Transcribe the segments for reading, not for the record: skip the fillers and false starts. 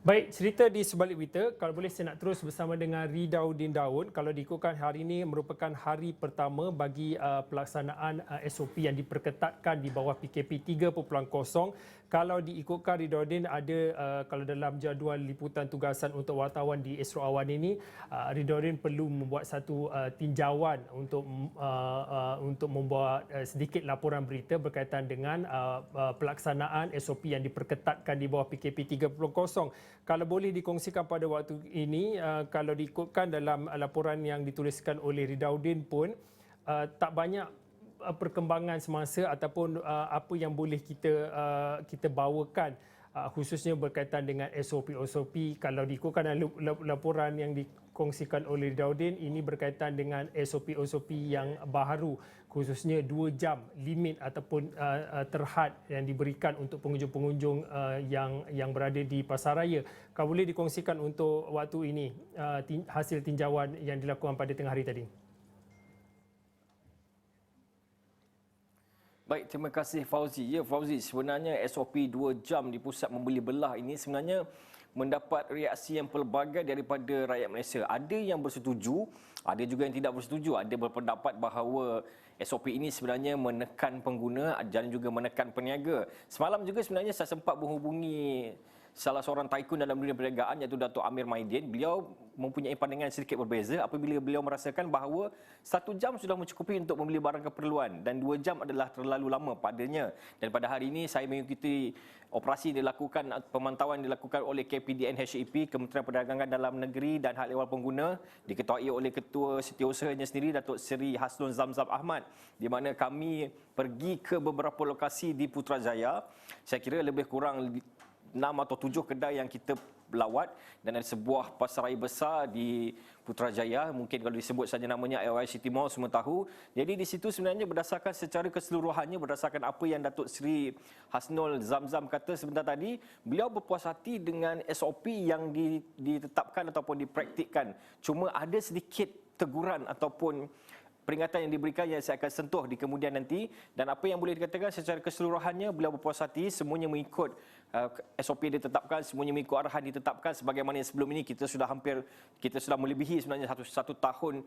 Baik, cerita di sebalik berita, kalau boleh saya nak terus bersama dengan Ridauddin Daud. Kalau diikutkan hari ini merupakan hari pertama bagi pelaksanaan SOP yang diperketatkan di bawah PKP 3.0. Kalau diikutkan Ridauddin ada kalau dalam jadual liputan tugasan untuk wartawan di Esro Awan ini, Ridauddin perlu membuat satu tinjauan untuk membuat sedikit laporan berita berkaitan dengan pelaksanaan SOP yang diperketatkan di bawah PKP 3.0. Kalau boleh dikongsikan pada waktu ini, kalau diikutkan dalam laporan yang dituliskan oleh Ridauddin pun, tak banyak perkembangan semasa ataupun apa yang boleh kita bawakan, khususnya berkaitan dengan SOP. Kalau diikutkan dalam laporan yang dikongsikan oleh Ridauddin, ini berkaitan dengan SOP yang baharu, khususnya 2 jam limit ataupun terhad yang diberikan untuk pengunjung-pengunjung yang berada di Pasaraya. Kalau boleh dikongsikan untuk waktu ini hasil tinjauan yang dilakukan pada tengah hari tadi. Baik, terima kasih Fauzi. Ya Fauzi, sebenarnya SOP 2 jam di pusat membeli belah ini sebenarnya mendapat reaksi yang pelbagai daripada rakyat Malaysia. Ada yang bersetuju, ada juga yang tidak bersetuju. Ada berpendapat bahawa SOP ini sebenarnya menekan pengguna dan juga menekan peniaga. Semalam juga sebenarnya saya sempat menghubungi salah seorang tycoon dalam dunia perniagaan iaitu Datuk Amir Maidin. Beliau mempunyai pandangan sedikit berbeza apabila beliau merasakan bahawa 1 jam sudah mencukupi untuk membeli barang keperluan dan 2 jam adalah terlalu lama padanya. Dan pada hari ini saya mengikuti operasi yang dilakukan, pemantauan yang dilakukan oleh KPDN HEP, Kementerian Perdagangan Dalam Negeri dan Hak Ehwal Pengguna, diketuai oleh Ketua Setiausahanya sendiri Datuk Seri Hasnul Zamzam Ahmad, di mana kami pergi ke beberapa lokasi di Putrajaya. Saya kira lebih kurang 6 atau 7 kedai yang kita lawat dan ada sebuah pasaraya besar di Putrajaya, mungkin kalau disebut saja namanya AOI City Mall, semua tahu. Jadi di situ sebenarnya berdasarkan secara keseluruhannya, berdasarkan apa yang Datuk Seri Hasnul Zamzam kata sebentar tadi, beliau berpuas hati dengan SOP yang ditetapkan ataupun dipraktikkan. Cuma ada sedikit teguran ataupun peringatan yang diberikan yang saya akan sentuh di kemudian nanti, dan apa yang boleh dikatakan secara keseluruhannya beliau berpuas hati, semuanya mengikut SOP ditetapkan, semuanya mengikut arahan ditetapkan. Sebagaimana yang sebelum ini kita sudah melebihi sebenarnya satu tahun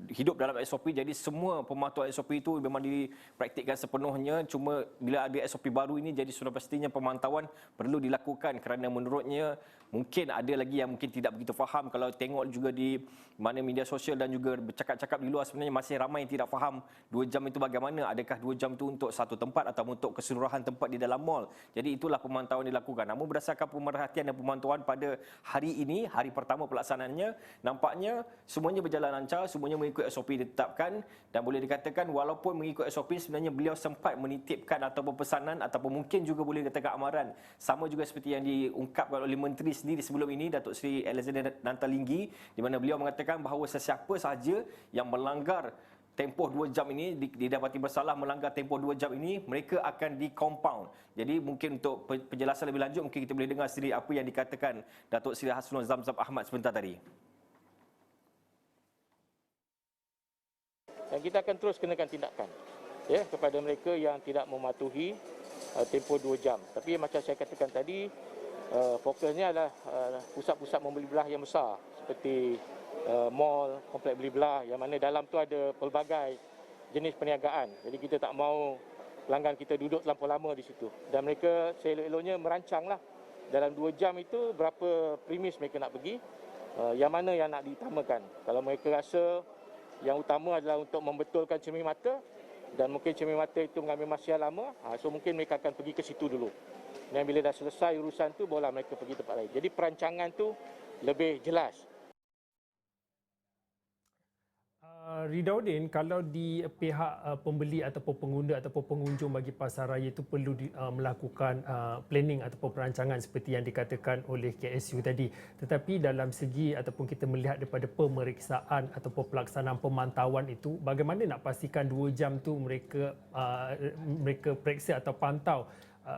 hidup dalam SOP, jadi semua pematuhan SOP itu memang dipraktikkan sepenuhnya. Cuma bila ada SOP baru ini, jadi sudah pastinya pemantauan perlu dilakukan kerana menurutnya mungkin ada lagi yang mungkin tidak begitu faham. Kalau tengok juga di mana media sosial dan juga bercakap-cakap di luar, sebenarnya masih ramai yang tidak faham 2 jam itu bagaimana. Adakah 2 jam itu untuk satu tempat atau untuk keseluruhan tempat di dalam mall. Jadi itulah pemantauan dilakukan. Namun berdasarkan pemerhatian dan pemantauan pada hari ini, hari pertama pelaksanaannya, nampaknya semuanya berjalan lancar, semuanya mengikut SOP ditetapkan, dan boleh dikatakan walaupun mengikut SOP, sebenarnya beliau sempat menitipkan ataupun pesanan ataupun mungkin juga boleh dikatakan amaran, sama juga seperti yang diungkapkan oleh Menteri sendiri sebelum ini, Datuk Seri Alexander Nantalinggi, di mana beliau mengatakan bahawa sesiapa sahaja yang melanggar tempoh 2 jam ini, didapati bersalah melanggar tempoh 2 jam ini, mereka akan di-compound. Jadi mungkin untuk penjelasan lebih lanjut, mungkin kita boleh dengar sendiri apa yang dikatakan Datuk Seri Hasnul Zamzam Ahmad sebentar tadi. Dan kita akan terus kenakan tindakan kepada mereka yang tidak mematuhi tempoh 2 jam. Tapi macam saya katakan tadi, fokusnya adalah pusat-pusat membeli belah yang besar seperti mall, komplek beli belah yang mana dalam tu ada pelbagai jenis perniagaan. Jadi kita tak mau pelanggan kita duduk terlampau lama di situ. Dan mereka seelok-eloknya merancanglah dalam 2 jam itu berapa premis mereka nak pergi, yang mana yang nak diutamakan. Kalau mereka rasa yang utama adalah untuk membetulkan cermin mata dan mungkin cermin mata itu mengambil masa yang lama, so mungkin mereka akan pergi ke situ dulu. Dan bila dah selesai urusan tu, barulah mereka pergi tempat lain. Jadi perancangan tu lebih jelas. Ridauddin, kalau di pihak pembeli ataupun pengguna ataupun pengunjung bagi pasaraya itu perlu melakukan planning ataupun perancangan seperti yang dikatakan oleh KSU tadi. Tetapi dalam segi ataupun kita melihat daripada pemeriksaan ataupun pelaksanaan pemantauan itu, bagaimana nak pastikan 2 jam tu mereka periksa atau pantau.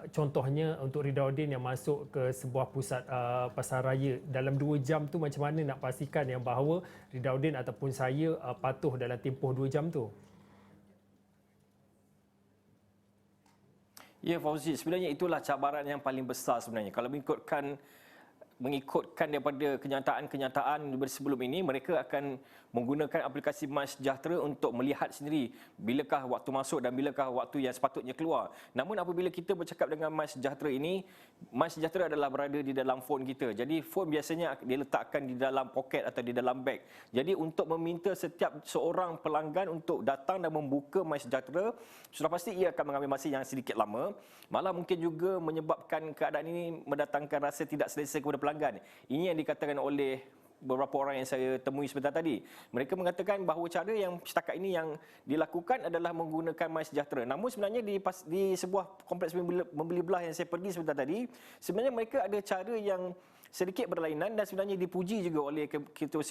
Contohnya untuk Ridauddin yang masuk ke sebuah pusat pasaraya, dalam 2 jam tu macam mana nak pastikan yang bahawa Ridauddin ataupun saya patuh dalam tempoh 2 jam tu? Ya Fauzi, sebenarnya itulah cabaran yang paling besar sebenarnya. Kalau mengikutkan mengikutkan daripada kenyataan-kenyataan sebelum ini, mereka akan menggunakan aplikasi MySejahtera untuk melihat sendiri bilakah waktu masuk dan bilakah waktu yang sepatutnya keluar. Namun apabila kita bercakap dengan MySejahtera ini, MySejahtera adalah berada di dalam phone kita. Jadi phone biasanya dia letakkan di dalam poket atau di dalam beg. Jadi untuk meminta setiap seorang pelanggan untuk datang dan membuka MySejahtera, sudah pasti ia akan mengambil masa yang sedikit lama. Malah mungkin juga menyebabkan keadaan ini mendatangkan rasa tidak selesa kepada pelanggan. Ini yang dikatakan oleh beberapa orang yang saya temui sebentar tadi. Mereka mengatakan bahawa cara yang setakat ini yang dilakukan adalah menggunakan MySejahtera. Namun sebenarnya di sebuah kompleks membeli belah yang saya pergi sebentar tadi, sebenarnya mereka ada cara yang sedikit berlainan dan sebenarnya dipuji juga oleh ketua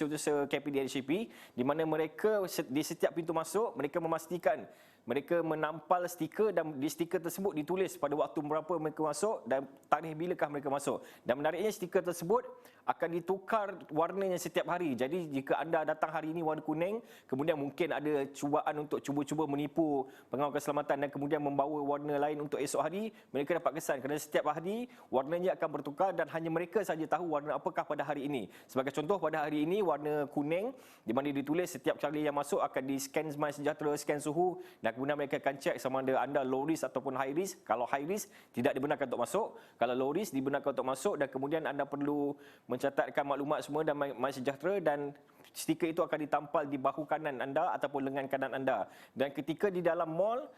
KPDNSHP, di mana mereka di setiap pintu masuk mereka memastikan mereka menampal stiker dan di stiker tersebut ditulis pada waktu berapa mereka masuk dan tarikh bilakah mereka masuk. Dan menariknya stiker tersebut akan ditukar warnanya setiap hari. Jadi jika anda datang hari ini warna kuning, kemudian mungkin ada cubaan untuk cuba-cuba menipu pengawal keselamatan dan kemudian membawa warna lain untuk esok hari, mereka dapat kesan kerana setiap hari warnanya akan bertukar dan hanya mereka saja tahu warna apakah pada hari ini. Sebagai contoh, pada hari ini warna kuning di mana ditulis setiap kali yang masuk akan di-scan MySejahtera, scan suhu dan kemudian mereka akan cek sama ada anda low risk ataupun high risk. Kalau high risk tidak dibenarkan untuk masuk, kalau low risk dibenarkan untuk masuk dan kemudian anda perlu mencatatkan maklumat semua dan MySejahtera dan stiker itu akan ditampal di bahu kanan anda ataupun lengan kanan anda. Dan ketika di dalam mall,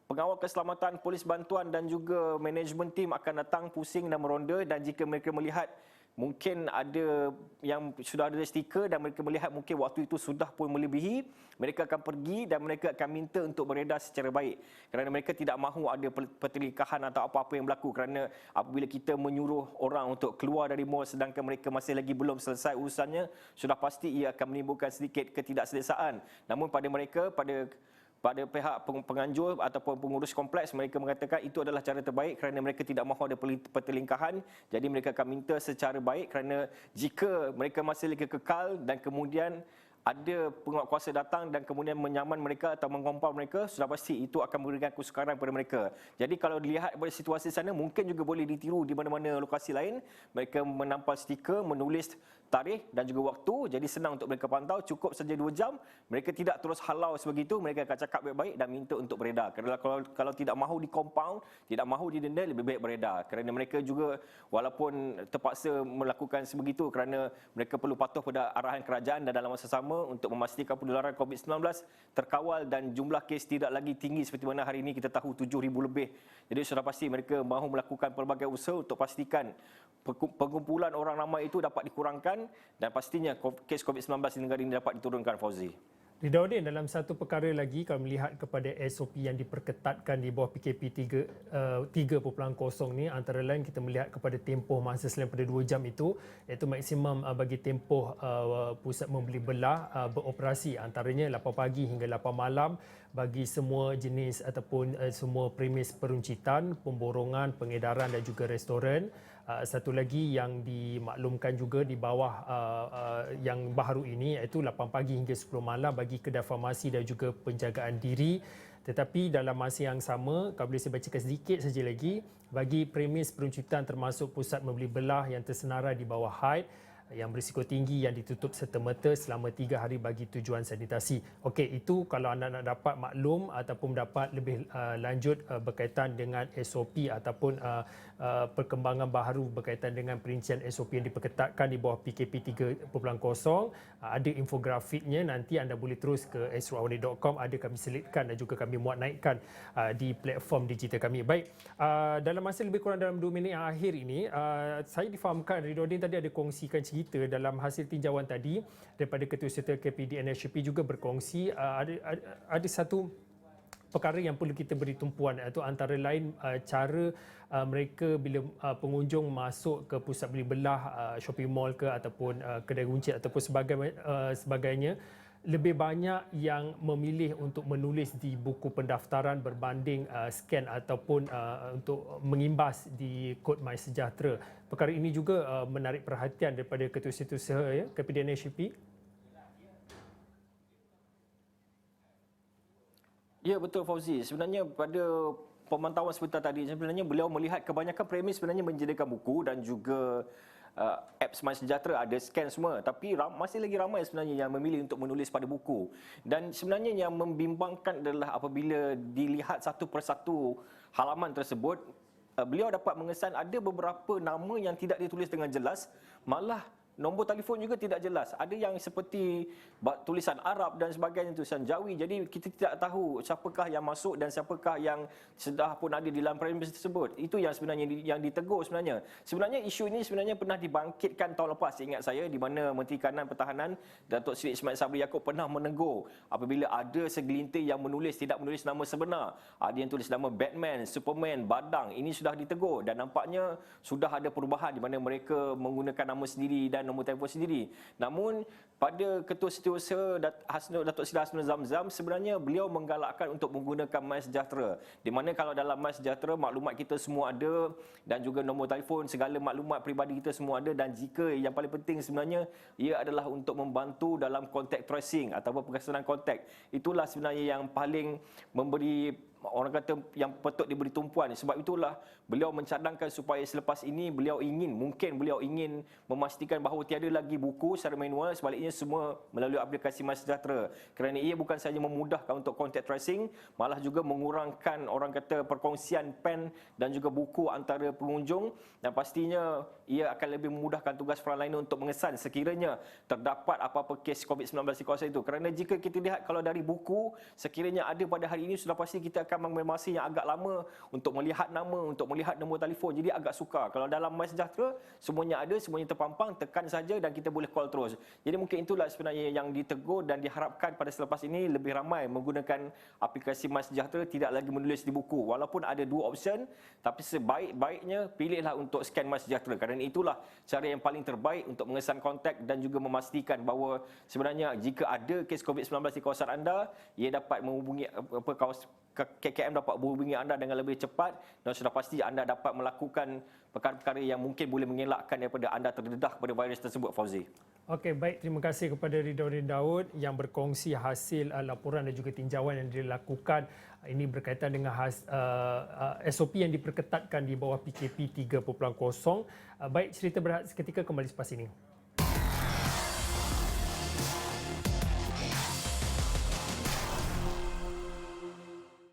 pengawal keselamatan, polis bantuan dan juga manajemen tim akan datang pusing dan meronda, dan jika mereka melihat mungkin ada yang sudah ada stiker dan mereka melihat mungkin waktu itu sudah pun melebihi, mereka akan pergi dan mereka akan minta untuk beredar secara baik. Kerana mereka tidak mahu ada pertelingkahan atau apa-apa yang berlaku, kerana apabila kita menyuruh orang untuk keluar dari mall sedangkan mereka masih lagi belum selesai urusannya, sudah pasti ia akan menimbulkan sedikit ketidakselesaan. Namun pada mereka, pada pihak penganjur ataupun pengurus kompleks, mereka mengatakan itu adalah cara terbaik kerana mereka tidak mahu ada pertelingkahan. Jadi mereka akan minta secara baik, kerana jika mereka masih lagi kekal dan kemudian ada penguatkuasa datang dan kemudian menyaman mereka atau mengompal mereka, sudah pasti itu akan memberikan kesukaran kepada mereka. Jadi kalau dilihat pada situasi sana, mungkin juga boleh ditiru di mana-mana lokasi lain. Mereka menampal stiker, menulis tarikh dan juga waktu, jadi senang untuk mereka pantau. Cukup saja 2 jam, mereka tidak terus halau sebegitu, mereka akan cakap baik-baik dan minta untuk beredar. Kerana kalau tidak mahu di compound, tidak mahu didenda, lebih baik beredar. Kerana mereka juga walaupun terpaksa melakukan sebegitu kerana mereka perlu patuh pada arahan kerajaan dan dalam masa sama untuk memastikan penularan COVID-19 terkawal dan jumlah kes tidak lagi tinggi seperti mana hari ini kita tahu 7,000 lebih. Jadi sudah pasti mereka mahu melakukan pelbagai usaha untuk pastikan pengumpulan orang ramai itu dapat dikurangkan dan pastinya kes COVID-19 di negara ini dapat diturunkan, Fauzi. Ridauddin, dalam satu perkara lagi, kalau melihat kepada SOP yang diperketatkan di bawah PKP 3.0 ni, antara lain kita melihat kepada tempoh masa selain pada 2 jam itu, iaitu maksimum bagi tempoh pusat membeli belah beroperasi antaranya 8 pagi hingga 8 malam bagi semua jenis ataupun semua premis peruncitan, pemborongan, pengedaran dan juga restoran. Satu lagi yang dimaklumkan juga di bawah yang baru ini iaitu 8 pagi hingga 10 malam bagi kedai farmasi dan juga penjagaan diri. Tetapi dalam masa yang sama, kalau boleh saya bacakan sedikit saja lagi, bagi premis peruncitan termasuk pusat membeli belah yang tersenarai di bawah haid yang berisiko tinggi yang ditutup serta-merta selama 3 hari bagi tujuan sanitasi. Okey, itu kalau anda nak dapat maklum ataupun dapat lebih lanjut berkaitan dengan SOP ataupun perkembangan baharu berkaitan dengan perincian SOP yang diperketatkan di bawah PKP 3.0. Ada infografiknya, nanti anda boleh terus ke astroawani.com, ada kami selitkan dan juga kami muat naikkan di platform digital kami. Baik, dalam masa lebih kurang dalam 2 minit yang akhir ini, saya difahamkan Ridauddin tadi ada kongsikan cerita dalam hasil tinjauan tadi daripada Ketua KPDNSHP juga berkongsi ada satu perkara yang perlu kita beri tumpuan, iaitu antara lain cara mereka bila pengunjung masuk ke pusat beli belah, shopping mall ke ataupun kedai runcit ataupun sebagainya, lebih banyak yang memilih untuk menulis di buku pendaftaran berbanding scan ataupun untuk mengimbas di kod MySejahtera. Perkara ini juga menarik perhatian daripada Ketua Setiausaha KPDNSHP. Ya, betul, Fauzi. Sebenarnya pada pemantauan sebentar tadi, sebenarnya beliau melihat kebanyakan premis sebenarnya menyediakan buku dan juga apps MySejahtera ada scan semua, tapi masih lagi ramai sebenarnya yang memilih untuk menulis pada buku. Dan sebenarnya yang membimbangkan adalah apabila dilihat satu persatu halaman tersebut, beliau dapat mengesan ada beberapa nama yang tidak ditulis dengan jelas, malah nombor telefon juga tidak jelas. Ada yang seperti tulisan Arab dan sebagainya, tulisan Jawi. Jadi kita tidak tahu siapakah yang masuk dan siapakah yang sudah pun ada di dalam premis tersebut. Itu yang sebenarnya yang ditegur sebenarnya. Sebenarnya isu ini sebenarnya pernah dibangkitkan tahun lepas, ingat saya, di mana Menteri Kanan Pertahanan Datuk Seri Ismail Sabri Yaakob pernah menegur apabila ada segelintir yang tidak menulis nama sebenar. Ada yang tulis nama Batman, Superman, Badang. Ini sudah ditegur dan nampaknya sudah ada perubahan di mana mereka menggunakan nama sendiri dan nombor telefon sendiri. Namun pada Ketua Setiausaha Datuk Seri Hasnul Zamzam, sebenarnya beliau menggalakkan untuk menggunakan MySejahtera. Di mana kalau dalam MySejahtera maklumat kita semua ada dan juga nombor telefon, segala maklumat peribadi kita semua ada, dan jika yang paling penting sebenarnya ia adalah untuk membantu dalam contact tracing ataupun pengesanan kontak. Itulah sebenarnya yang paling memberi, orang kata, yang patut diberi tumpuan. Sebab itulah beliau mencadangkan supaya selepas ini mungkin beliau ingin memastikan bahawa tiada lagi buku secara manual, sebaliknya semua melalui aplikasi MySejahtera. Kerana ia bukan sahaja memudahkan untuk contact tracing, malah juga mengurangkan, orang kata, perkongsian pen dan juga buku antara pengunjung, dan pastinya ia akan lebih memudahkan tugas frontliner untuk mengesan sekiranya terdapat apa-apa kes COVID-19 di kawasan itu. Kerana jika kita lihat, kalau dari buku, sekiranya ada pada hari ini, sudah pasti kita akan mengambil masa yang agak lama untuk melihat nama, untuk melihat nombor telefon. Jadi agak sukar. Kalau dalam MySejahtera, semuanya ada, semuanya terpampang, tekan saja dan kita boleh call terus. Jadi mungkin itulah sebenarnya yang ditegur, dan diharapkan pada selepas ini lebih ramai menggunakan aplikasi MySejahtera, tidak lagi menulis di buku. Walaupun ada dua option, tapi sebaik-baiknya pilihlah untuk scan MySejahtera. Kerana itulah cara yang paling terbaik untuk mengesan kontak dan juga memastikan bahawa sebenarnya jika ada kes COVID-19 di kawasan anda, ia dapat menghubungi KKM dapat menghubungi anda dengan lebih cepat, dan sudah pasti anda dapat melakukan perkara-perkara yang mungkin boleh mengelakkan daripada anda terdedah kepada virus tersebut, Fauzi. Okey, baik. Terima kasih kepada Ridauddin Daud yang berkongsi hasil laporan dan juga tinjauan yang dilakukan. Ini berkaitan dengan SOP yang diperketatkan di bawah PKP 3.0. Baik, cerita berehat seketika kembali selepas ini.